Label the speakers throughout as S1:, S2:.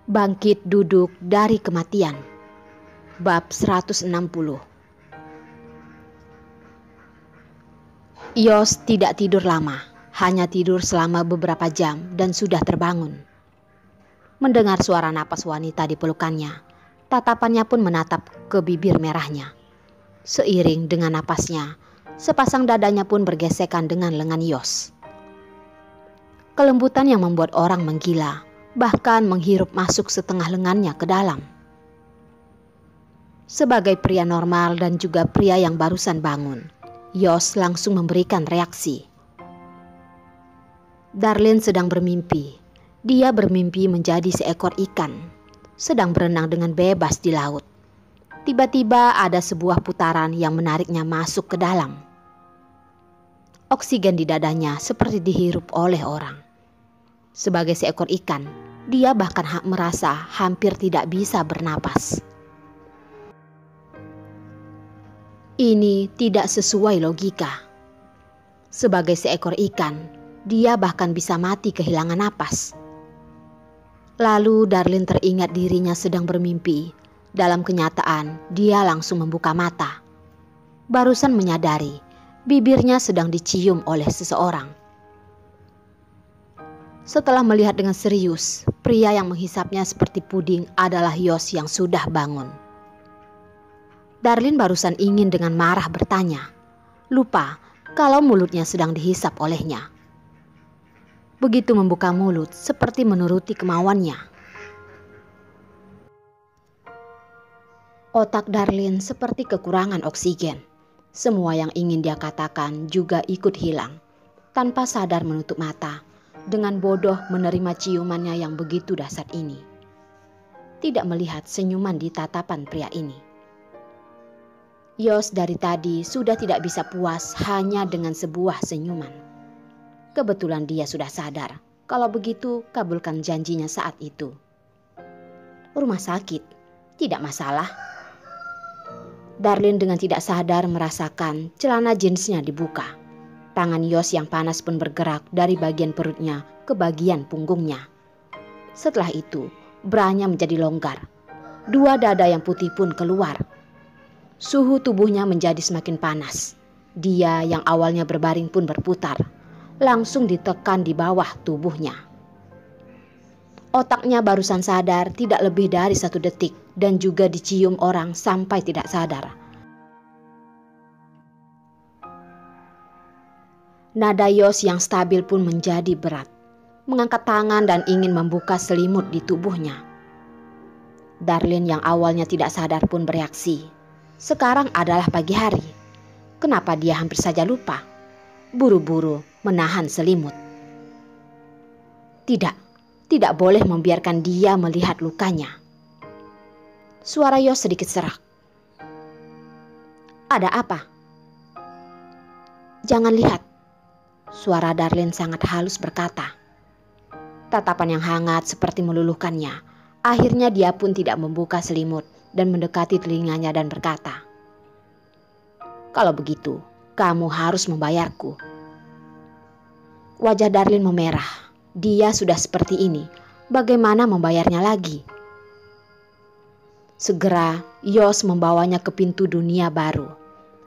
S1: Bangkit duduk dari kematian. Bab 160. Yos tidak tidur lama, hanya tidur selama beberapa jam dan sudah terbangun. Mendengar suara napas wanita di pelukannya, tatapannya pun menatap ke bibir merahnya. Seiring dengan napasnya, sepasang dadanya pun bergesekan dengan lengan Yos. Kelembutan yang membuat orang menggila, bahkan menghirup masuk setengah lengannya ke dalam. Sebagai pria normal dan juga pria yang barusan bangun, Yos langsung memberikan reaksi. Darlin sedang bermimpi. Dia bermimpi menjadi seekor ikan, sedang berenang dengan bebas di laut. Tiba-tiba ada sebuah putaran yang menariknya masuk ke dalam. Oksigen di dadanya seperti dihirup oleh orang. Sebagai seekor ikan, dia bahkan merasa hampir tidak bisa bernapas. Ini tidak sesuai logika. Sebagai seekor ikan, dia bahkan bisa mati kehilangan napas. Lalu Darlin teringat dirinya sedang bermimpi. Dalam kenyataan, dia langsung membuka mata. Barusan menyadari, bibirnya sedang dicium oleh seseorang. Setelah melihat dengan serius, pria yang menghisapnya seperti puding adalah Yos yang sudah bangun. Darlin barusan ingin dengan marah bertanya, lupa kalau mulutnya sedang dihisap olehnya. Begitu membuka mulut seperti menuruti kemauannya. Otak Darlin seperti kekurangan oksigen. Semua yang ingin dia katakan juga ikut hilang. Tanpa sadar menutup mata, dengan bodoh menerima ciumannya yang begitu dahsyat ini. Tidak melihat senyuman di tatapan pria ini. Yos dari tadi sudah tidak bisa puas hanya dengan sebuah senyuman. Kebetulan dia sudah sadar, kalau begitu kabulkan janjinya saat itu. Rumah sakit, tidak masalah. Darlin dengan tidak sadar merasakan celana jeansnya dibuka. Tangan Yos yang panas pun bergerak dari bagian perutnya ke bagian punggungnya. Setelah itu, branya menjadi longgar. Dua dada yang putih pun keluar. Suhu tubuhnya menjadi semakin panas. Dia yang awalnya berbaring pun berputar. Langsung ditekan di bawah tubuhnya. Otaknya barusan sadar tidak lebih dari 1 detik dan juga dicium orang sampai tidak sadar. Nada Yos yang stabil pun menjadi berat. Mengangkat tangan dan ingin membuka selimut di tubuhnya. Darlin yang awalnya tidak sadar pun bereaksi. Sekarang adalah pagi hari. Kenapa dia hampir saja lupa? Buru-buru menahan selimut. Tidak boleh membiarkan dia melihat lukanya. Suara Yos sedikit serak. Ada apa? Jangan lihat. Suara Darlin sangat halus berkata. Tatapan yang hangat seperti meluluhkannya. Akhirnya dia pun tidak membuka selimut dan mendekati telinganya dan berkata, kalau begitu, kamu harus membayarku. Wajah Darlin memerah. Dia sudah seperti ini. Bagaimana membayarnya lagi? Segera Yos membawanya ke pintu dunia baru.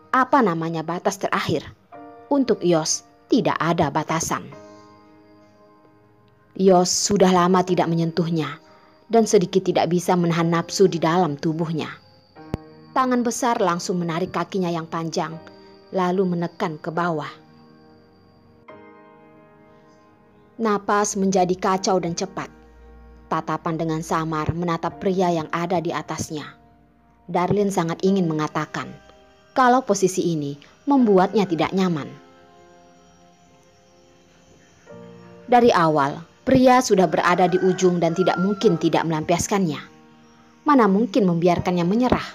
S1: Apa namanya batas terakhir? Untuk Yos tidak ada batasan. Yos sudah lama tidak menyentuhnya dan sedikit tidak bisa menahan nafsu di dalam tubuhnya. Tangan besar langsung menarik kakinya yang panjang lalu menekan ke bawah. Napas menjadi kacau dan cepat. Tatapan dengan samar menatap pria yang ada di atasnya. Darlin sangat ingin mengatakan kalau posisi ini membuatnya tidak nyaman. Dari awal, pria sudah berada di ujung dan tidak mungkin tidak melampiaskannya. Mana mungkin membiarkannya menyerah.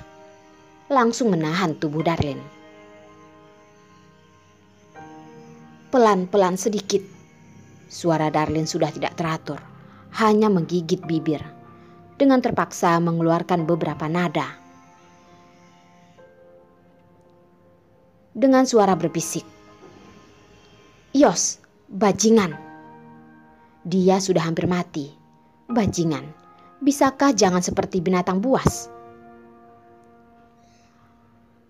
S1: Langsung menahan tubuh Darlin. Pelan-pelan sedikit. Suara Darlin sudah tidak teratur, hanya menggigit bibir. Dengan terpaksa mengeluarkan beberapa nada. Dengan suara berbisik. Yos, bajingan. Dia sudah hampir mati. Bajingan. Bisakah jangan seperti binatang buas?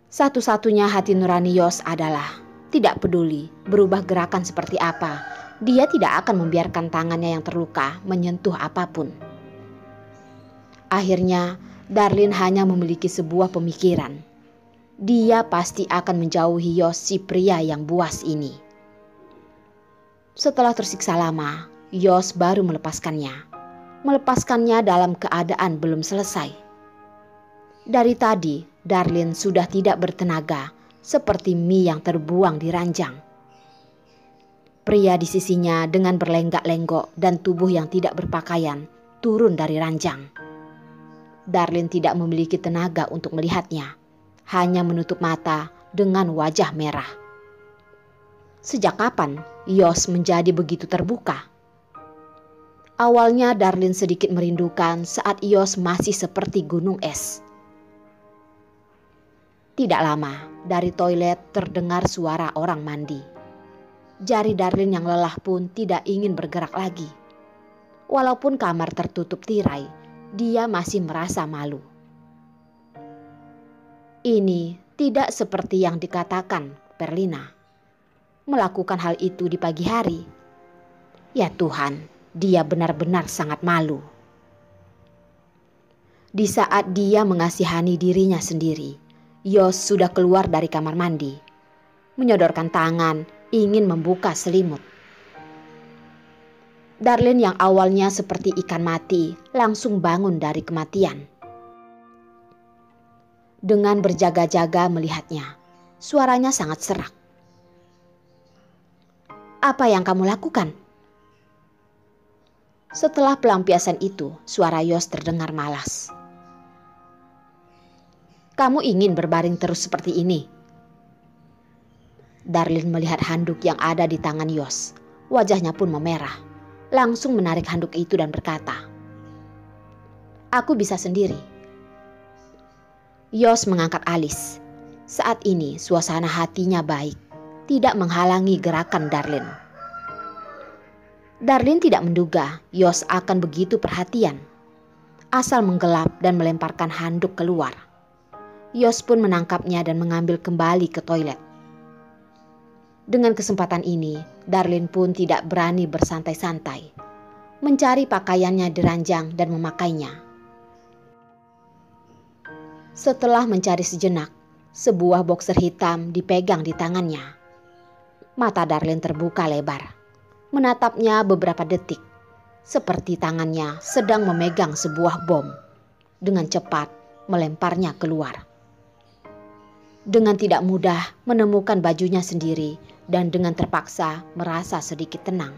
S1: Satu-satunya hati nurani Yos adalah tidak peduli berubah gerakan seperti apa, dia tidak akan membiarkan tangannya yang terluka menyentuh apapun. Akhirnya, Darlin hanya memiliki sebuah pemikiran. Dia pasti akan menjauhi Yos, si pria yang buas ini. Setelah tersiksa lama, Yos baru melepaskannya. Melepaskannya dalam keadaan belum selesai. Dari tadi, Darlin sudah tidak bertenaga, seperti mie yang terbuang di ranjang. Pria di sisinya dengan berlenggak-lenggok dan tubuh yang tidak berpakaian turun dari ranjang. Darlin tidak memiliki tenaga untuk melihatnya, hanya menutup mata dengan wajah merah. Sejak kapan Yos menjadi begitu terbuka? Awalnya Darlin sedikit merindukan saat Yos masih seperti gunung es. Tidak lama, dari toilet terdengar suara orang mandi. Jari Darlin yang lelah pun tidak ingin bergerak lagi. Walaupun kamar tertutup tirai, dia masih merasa malu. Ini tidak seperti yang dikatakan Perlina. Melakukan hal itu di pagi hari. Ya Tuhan, dia benar-benar sangat malu. Di saat dia mengasihani dirinya sendiri, Yos sudah keluar dari kamar mandi, menyodorkan tangan ingin membuka selimut. Darlin yang awalnya seperti ikan mati langsung bangun dari kematian. Dengan berjaga-jaga melihatnya, suaranya sangat serak. "Apa yang kamu lakukan?" Setelah pelampiasan itu, suara Yos terdengar malas. "Kamu ingin berbaring terus seperti ini?" Darlin melihat handuk yang ada di tangan Yos. Wajahnya pun memerah. Langsung menarik handuk itu dan berkata, "Aku bisa sendiri." Yos mengangkat alis. Saat ini suasana hatinya baik, tidak menghalangi gerakan Darlin. Darlin tidak menduga Yos akan begitu perhatian. Asal menggelap dan melemparkan handuk keluar. Yos pun menangkapnya dan mengambil kembali ke toilet. Dengan kesempatan ini, Darlin pun tidak berani bersantai-santai. Mencari pakaiannya di ranjang dan memakainya. Setelah mencari sejenak, sebuah boxer hitam dipegang di tangannya. Mata Darlin terbuka lebar, menatapnya beberapa detik, seperti tangannya sedang memegang sebuah bom. Dengan cepat melemparnya keluar. Dengan tidak mudah menemukan bajunya sendiri dan dengan terpaksa merasa sedikit tenang.